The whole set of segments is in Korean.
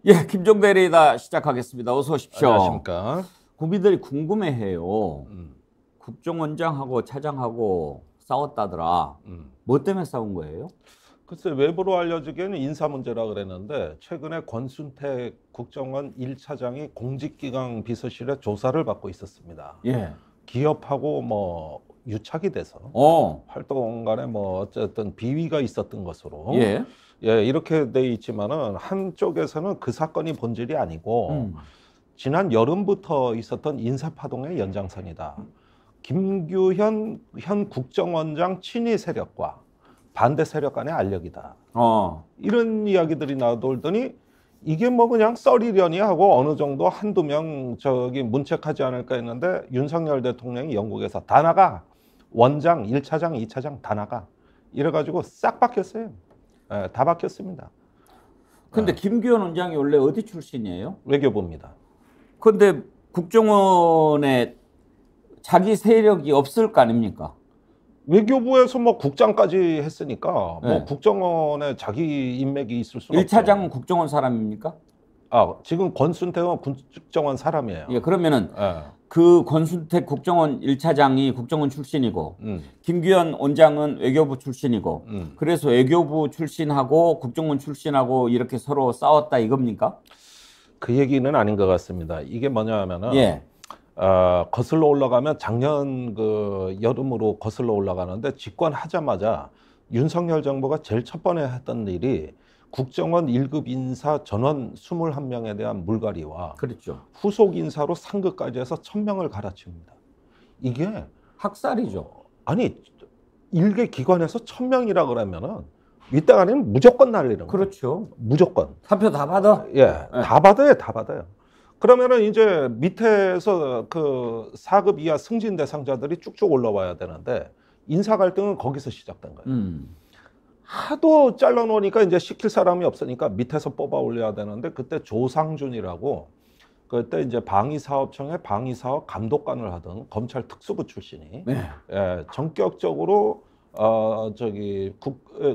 예, 김종대 리다 시작하겠습니다. 어서 오십시오. 안녕하십니까. 국민들이 궁금해해요. 음, 국정원장하고 차장하고 싸웠다더라. 음. 뭐 때문에 싸운 거예요? 글쎄 외부로 알려지기에는 인사 문제라 그랬는데 최근에 권순택 국정원 1차장이 공직기강 비서실에 조사를 받고 있었습니다. 예. 기업하고 뭐 유착이 돼서 어. 활동 간에 뭐 어쨌든 비위가 있었던 것으로 예. 예, 이렇게 돼 있지만은 한쪽에서는 그 사건이 본질이 아니고 지난 여름부터 있었던 인사파동의 연장선이다. 김규현 현 국정원장 친위 세력과 반대 세력 간의 알력이다. 이런 이야기들이 나돌더니 이게 뭐 그냥 썰이려니 하고 어느 정도 한두 명 저기 문책하지 않을까 했는데 윤석열 대통령이 영국에서 다 나가. 원장, 1차장, 2차장 다 나가. 이래가지고 싹 바뀌었어요. 예, 다 바뀌었습니다. 근데 김규현 원장이 원래 어디 출신이에요? 외교부입니다. 근데 국정원에 자기 세력이 없을 거 아닙니까? 외교부에서 뭐 국장까지 했으니까 네. 뭐 국정원에 자기 인맥이 있을 수는 1차장은 없죠. 국정원 사람입니까? 아, 지금 권순택은 국정원 사람이에요. 예, 그러면은 예. 그 권순택 국정원 1차장이 국정원 출신이고 김규현 원장은 외교부 출신이고 그래서 외교부 출신하고 국정원 출신하고 이렇게 서로 싸웠다 이겁니까? 그 얘기는 아닌 것 같습니다. 이게 뭐냐 하면은 예. 거슬러 올라가면 작년 그 여름으로 거슬러 올라가는데 집권하자마자 윤석열 정부가 제일 첫 번에 했던 일이 국정원 1급 인사 전원 21명에 대한 물갈이와 그렇죠. 후속 인사로 상급까지 해서 1000명을 갈아치웁니다. 이게 학살이죠. 아니 일개 기관에서 1000명이라 그러면은 윗대가리는 무조건 날리는 거예요. 그렇죠. 무조건. 사표 다 받아? 예, 다 받아요, 다 받아요. 그러면은 이제 밑에서 그 4급 이하 승진 대상자들이 쭉쭉 올라와야 되는데 인사 갈등은 거기서 시작된 거예요. 하도 잘라놓으니까 이제 시킬 사람이 없으니까 밑에서 뽑아 올려야 되는데 그때 조상준이라고 그때 이제 방위사업청의 방위사업 감독관을 하던 검찰 특수부 출신이 네. 예, 전격적으로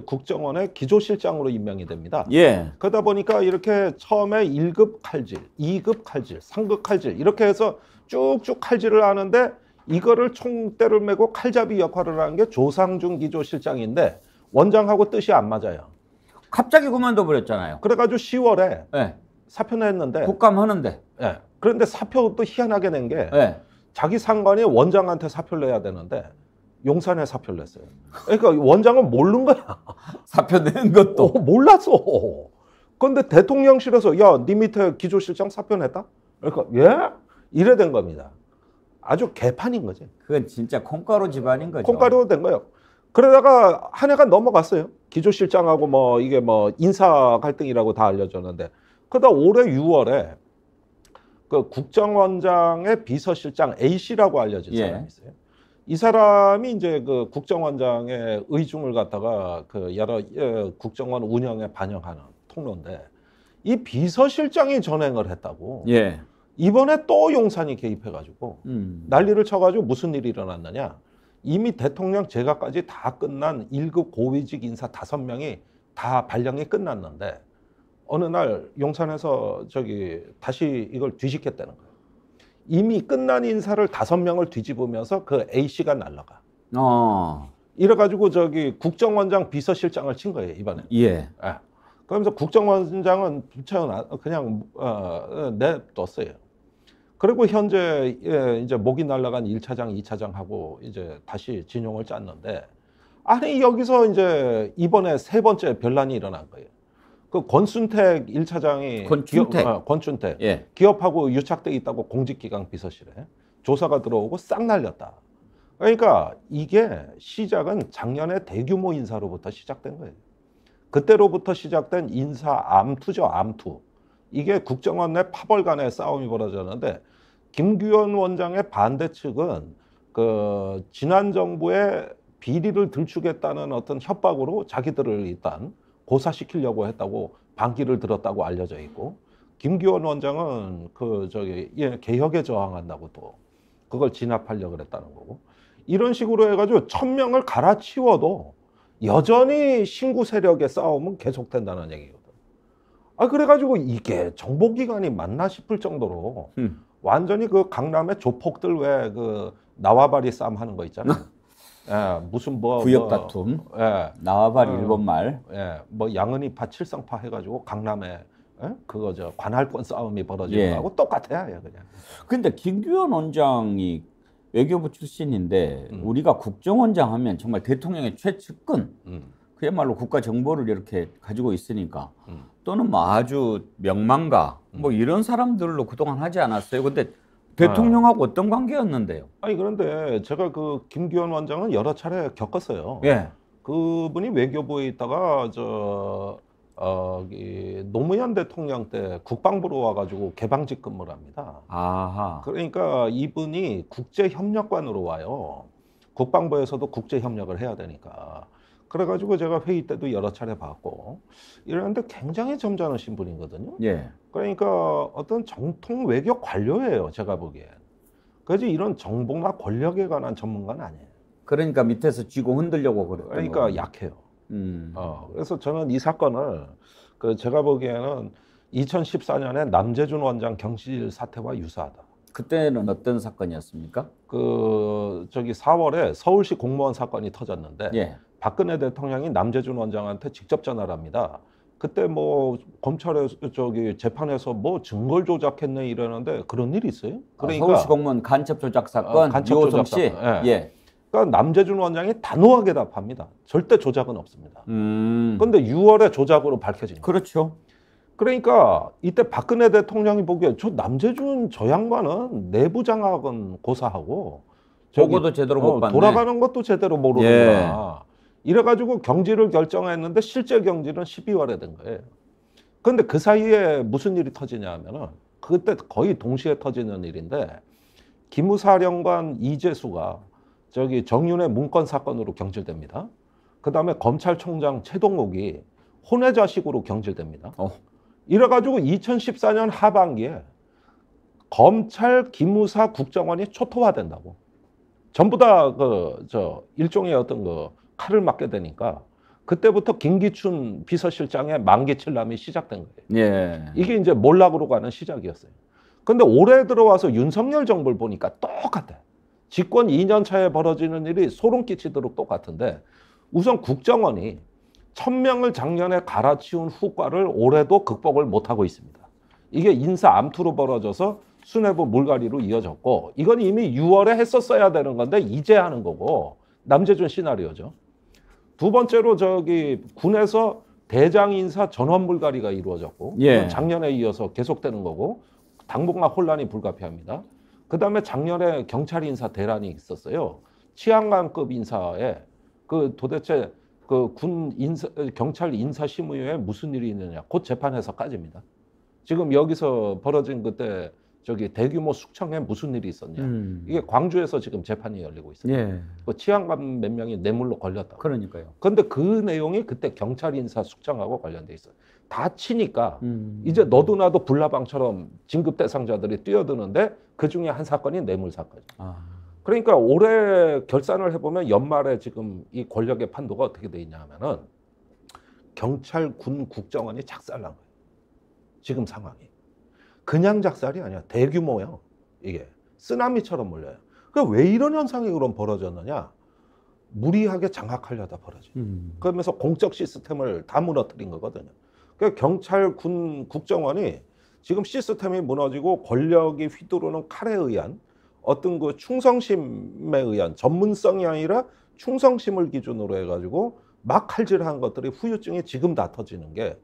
국정원의 기조실장으로 임명이 됩니다. 예. 그러다 보니까 이렇게 처음에 1급 칼질, 2급 칼질, 3급 칼질 이렇게 해서 쭉쭉 칼질을 하는데 이거를 총대를 메고 칼잡이 역할을 하는 게 조상준 기조실장인데 원장하고 뜻이 안 맞아요. 갑자기 그만둬 버렸잖아요. 그래가지고 10월에 예. 사표를 했는데 국감하는데. 예. 그런데 사표도 희한하게 낸 게 예. 자기 상관이 원장한테 사표를 내야 되는데 용산에 사표를 냈어요. 그러니까 원장은 모르는 거야. 사표 낸 것도. 몰랐어. 그런데 대통령실에서 야, 네 밑에 기조실장 사표 냈다? 그러니까 예? 이래 된 겁니다. 아주 개판인 거지. 그건 진짜 콩가루 집안인 거죠. 콩가루 된 거예요. 그러다가 한 해가 넘어갔어요. 기조실장하고 뭐 이게 뭐 인사 갈등이라고 다 알려졌는데 그러다 올해 6월에 그 국정원장의 비서실장 A씨라고 알려진 사람이 있어요. 이 사람이 이제 그 국정원장의 의중을 갖다가 그 여러 국정원 운영에 반영하는 통로인데 이 비서실장이 전행을 했다고. 예. 이번에 또 용산이 개입해가지고 난리를 쳐가지고 무슨 일이 일어났느냐. 이미 대통령 제각까지 다 끝난 1급 고위직 인사 5명이 다 발령이 끝났는데 어느 날 용산에서 저기 다시 이걸 뒤집겠다는 거예요. 이미 끝난 인사를 5명을 뒤집으면서 그 A씨가 날라가. 이래가지고 저기 국정원장 비서실장을 친 거예요, 이번에. 예. 그러면서 국정원장은 그냥 내뒀어요. 그리고 현재 이제 목이 날라간 1차장, 2차장하고 이제 다시 진용을 짰는데 아니 여기서 이제 이번에 3번째 변란이 일어난 거예요. 그 권순택 1차장이 권순택 예. 기업하고 유착돼 있다고 공직기강 비서실에 조사가 들어오고 싹 날렸다. 그러니까 이게 시작은 작년에 대규모 인사로부터 시작된 거예요. 그때로부터 시작된 인사 암투죠, 암투. 이게 국정원 내 파벌 간의 싸움이 벌어졌는데 김규현 원장의 반대 측은 그 지난 정부의 비리를 들추겠다는 어떤 협박으로 자기들을 일단 고사시키려고 했다고 반기를 들었다고 알려져 있고 김규현 원장은 그 저기 개혁에 저항한다고 또 그걸 진압하려고 그랬다는 거고 이런 식으로 해가지고 1000명을 갈아치워도 여전히 신구 세력의 싸움은 계속된다는 얘기거든. 그래가지고 이게 정보기관이 맞나 싶을 정도로 완전히 그 강남의 조폭들 왜 그 나와바리 싸움 하는 거 있잖아요. 예, 무슨 구역 다툼, 예, 나와바리 일본말, 예, 뭐 양은이파 칠성파 해가지고 강남에 그거 저 관할권 싸움이 벌어지는 거하고 똑같아요, 그냥. 근데 김규현 원장이 외교부 출신인데 우리가 국정원장 하면 정말 대통령의 최측근, 그야말로 국가 정보를 이렇게 가지고 있으니까 또는 뭐 아주 명망가 뭐 이런 사람들로 그동안 하지 않았어요. 근데 대통령하고 어떤 관계였는데요? 그런데 제가 그 김규현 원장은 여러 차례 겪었어요. 예. 그분이 외교부에 있다가 노무현 대통령 때 국방부로 와가지고 개방직 근무를 합니다. 아하. 그러니까 이분이 국제협력관으로 와요. 국방부에서도 국제협력을 해야 되니까. 그래가지고 제가 회의 때도 여러 차례 봤고 이러는데 굉장히 점잖으신 분이거든요. 예. 그러니까 어떤 정통 외교 관료예요, 제가 보기엔. 그래서 이런 정보나 권력에 관한 전문가는 아니에요. 그러니까 밑에서 쥐고 흔들려고 그랬던 그러니까 거군요. 약해요. 그래서 저는 이 사건을 제가 보기에는 2014년에 남재준 원장 경질 사태와 유사하다. 그때는 어떤 사건이었습니까? 4월에 서울시 공무원 사건이 터졌는데 예. 박근혜 대통령이 남재준 원장한테 직접 전화를 합니다. 그때 뭐 검찰에서 재판에서 뭐 증거를 조작했네 이러는데 그런 일이 있어요? 그러니까 서울시 공무원 간첩 조작 사건, 유호성 씨. 예. 그러니까 남재준 원장이 단호하게 답합니다. 절대 조작은 없습니다. 그런데 6월에 조작으로 밝혀진 거예요. 그렇죠. 그러니까 이때 박근혜 대통령이 보기에 저 남재준 저 양반은 내부 장악은 고사하고 보고도 제대로 못 봤네. 돌아가는 것도 제대로 모르는구나. 이래가지고 경질을 결정했는데 실제 경질은 12월에 된 거예요. 그런데 그 사이에 무슨 일이 터지냐 하면은 그때 거의 동시에 터지는 일인데 기무사령관 이재수가 정윤회 문건 사건으로 경질됩니다. 그 다음에 검찰총장 최동욱이 혼외자식으로 경질됩니다. 이래가지고 2014년 하반기에 검찰 기무사 국정원이 초토화된다고. 전부 다 일종의 어떤 칼을 맞게 되니까 그때부터 김기춘 비서실장의 만기 칠람이 시작된 거예요. 예. 이게 이제 몰락으로 가는 시작이었어요. 근데 올해 들어와서 윤석열 정부를 보니까 똑같아. 집권 2년 차에 벌어지는 일이 소름 끼치도록 똑같은데 우선 국정원이 1000명을 작년에 갈아치운 후과를 올해도 극복을 못하고 있습니다. 이게 인사 암투로 벌어져서 수뇌부 물갈이로 이어졌고 이건 이미 6월에 했었어야 되는 건데 이제 하는 거고 남재준 시나리오죠. 두 번째로 군에서 대장 인사 전원 물갈이가 이루어졌고 작년에 이어서 계속되는 거고 당분간 혼란이 불가피합니다. 그 다음에 작년에 경찰 인사 대란이 있었어요. 치안관급 인사에 도대체 경찰 인사심의회에 무슨 일이 있느냐 곧 재판에서 까집니다. 지금 여기서 벌어진 그때 대규모 숙청에 무슨 일이 있었냐. 이게 광주에서 지금 재판이 열리고 있습니다. 치안관 몇 명이 뇌물로 걸렸다고. 그러니까요. 그런데 그 내용이 그때 경찰 인사 숙청하고 관련돼 있어요. 다 치니까 이제 너도 나도 불나방처럼 진급 대상자들이 뛰어드는데 그중에 한 사건이 뇌물 사건이죠. 그러니까 올해 결산을 해보면 연말에 지금 이 권력의 판도가 어떻게 돼 있냐 하면은 경찰, 군, 국정원이 작살난 거예요. 지금 상황이. 그냥 작살이 아니야. 대규모예요. 이게. 쓰나미처럼 몰려요. 그러니까 왜 이런 현상이 그럼 벌어졌느냐. 무리하게 장악하려다 벌어져요. 그러면서 공적 시스템을 다 무너뜨린 거거든요. 그러니까 경찰, 군, 국정원이 지금 시스템이 무너지고 권력이 휘두르는 칼에 의한 어떤 충성심에 의한 전문성이 아니라 충성심을 기준으로 해가지고 막 칼질한 것들이 후유증이 지금 다 터지는 게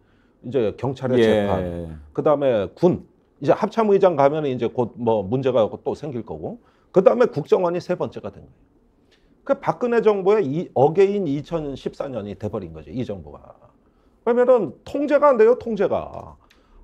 이제 경찰의 재판, 그 다음에 군, 이제 합참의장 가면 이제 곧 뭐 문제가 또 생길 거고, 그 다음에 국정원이 세 번째가 된 거예요. 그 박근혜 정부의 어게인 2014년이 돼버린 거죠, 이 정부가. 그러면은 통제가 안 돼요, 통제가.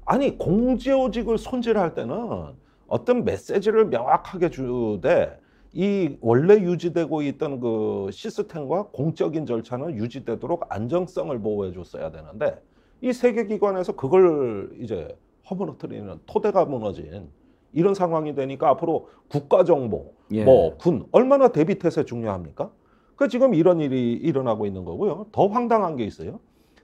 아니 공직을 손질할 때는 어떤 메시지를 명확하게 주되 이 원래 유지되고 있던 그 시스템과 공적인 절차는 유지되도록 안정성을 보호해 줬어야 되는데 이 세계기관에서 그걸 이제 허물어뜨리는 토대가 무너진 이런 상황이 되니까 앞으로 국가정보, 뭐 군 얼마나 대비태세 중요합니까? 그 지금 이런 일이 일어나고 있는 거고요. 더 황당한 게 있어요.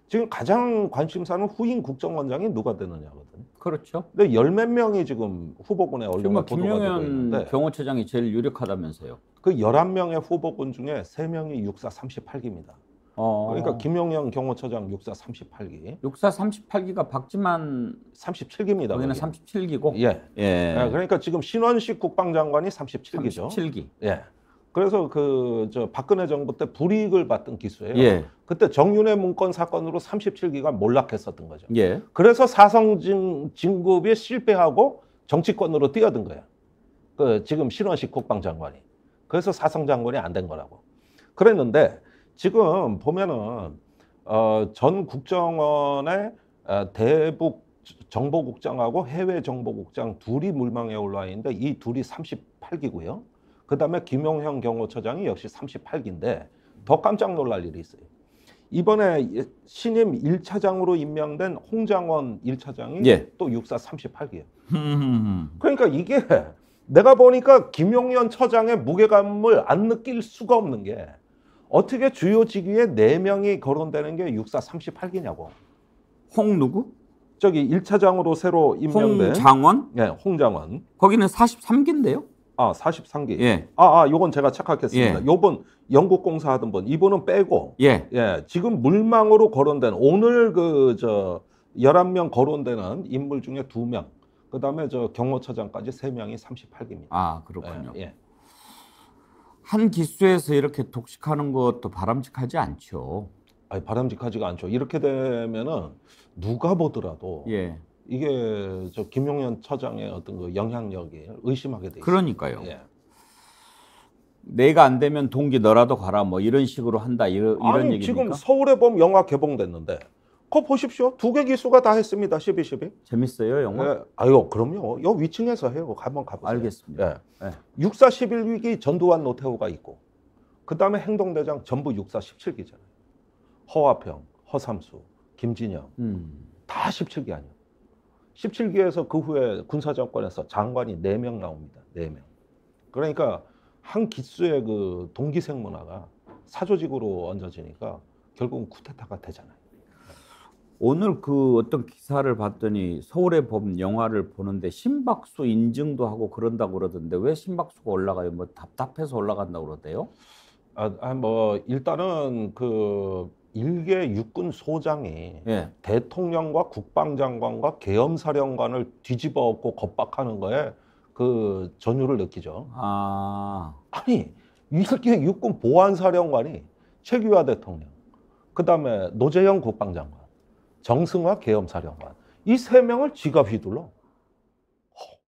지금 가장 관심사는 후임 국정원장이 누가 되느냐거든요. 그렇죠. 근데 열 몇 명이 지금 후보군에 지금 언론에 뭐 보도가 되고 김용현 있는데 경호처장이 제일 유력하다면서요. 그 11명의 후보군 중에 3명이 육사 38기입니다. 그러니까 김용현 경호처장 육사 38기. 육사 38기가 박지만 37기입니다. 거기는 37기고. 예. 예. 예. 그러니까 지금 신원식 국방장관이 37기죠. 37기. 예. 그래서 저 박근혜 정부 때 불이익을 받던 기수예요. 예. 그때 정윤회 문건 사건으로 37기가 몰락했었던 거죠. 예. 그래서 사성 진급에 실패하고 정치권으로 뛰어든 거예요. 그 지금 신원식 국방장관이. 그래서 사성 장관이 안 된 거라고. 그랬는데 지금 보면은 전 국정원의 대북 정보국장하고 해외 정보국장 둘이 물망에 올라 있는데 이 둘이 38기고요. 그다음에 김용현 경호처장이 역시 38기인데 더 깜짝 놀랄 일이 있어요. 이번에 신임 1차장으로 임명된 홍장원 1차장이 예. 또 육사 38기예요. 그러니까 이게 내가 보니까 김용현 처장의 무게감을 안 느낄 수가 없는 게 어떻게 주요 직위에 4명이 거론되는 게 육사 38기냐고. 홍 누구? 저기 1차장으로 새로 임명된 홍장원? 예, 홍장원. 거기는 43기인데요. 아, 43기. 예. 요건 제가 착각했습니다. 예. 요번 영국 공사 하던 분, 이분은 빼고 예. 예, 지금 물망으로 거론된 오늘 11명 거론되는 인물 중에 2명. 그다음에 저 경호처장까지 3명이 38기입니다. 아, 그렇군요. 예. 한 기수에서 이렇게 독식하는 것도 바람직하지 않죠. 아니, 바람직하지가 않죠. 이렇게 되면은 누가 보더라도 예. 이게 저 김용현 처장의 어떤 그 영향력이 의심하게 돼 있어요. 그러니까요. 예. 내가 안 되면 동기 너라도 가라 뭐 이런 식으로 한다 이런 아니, 얘기입니까? 지금 서울의 봄 영화 개봉됐는데 그거 보십시오. 2개 기수가 다 했습니다. 12. 재밌어요 영화? 예. 아유, 그럼요. 요 위층에서 해요. 한번 가보세요. 알겠습니다. 예. 예. 육사 11위기 전두환 노태우가 있고 그다음에 행동대장 전부 육사 17기잖아요. 허화평, 허삼수, 김진영 다 17기 아니에요. 17기에서 그 후에 군사정권에서 장관이 4명 나옵니다. 4명. 그러니까 한 기수의 그 동기생문화가 사조직으로 얹어지니까 결국은 쿠데타가 되잖아요. 오늘 그 어떤 기사를 봤더니 서울의 봄 영화를 보는데 심박수 인증도 하고 그런다고 그러던데 왜 심박수가 올라가요? 뭐 답답해서 올라간다고 그러대요? 뭐 일단은 그 일개 육군 소장이 예. 대통령과 국방장관과 계엄사령관을 뒤집어 엎고 겁박하는 거에 그 전율을 느끼죠. 아니, 일개 육군 보안사령관이 최규하 대통령, 그다음에 노재현 국방장관, 정승화 계엄사령관 이 3명을 지가 휘둘러.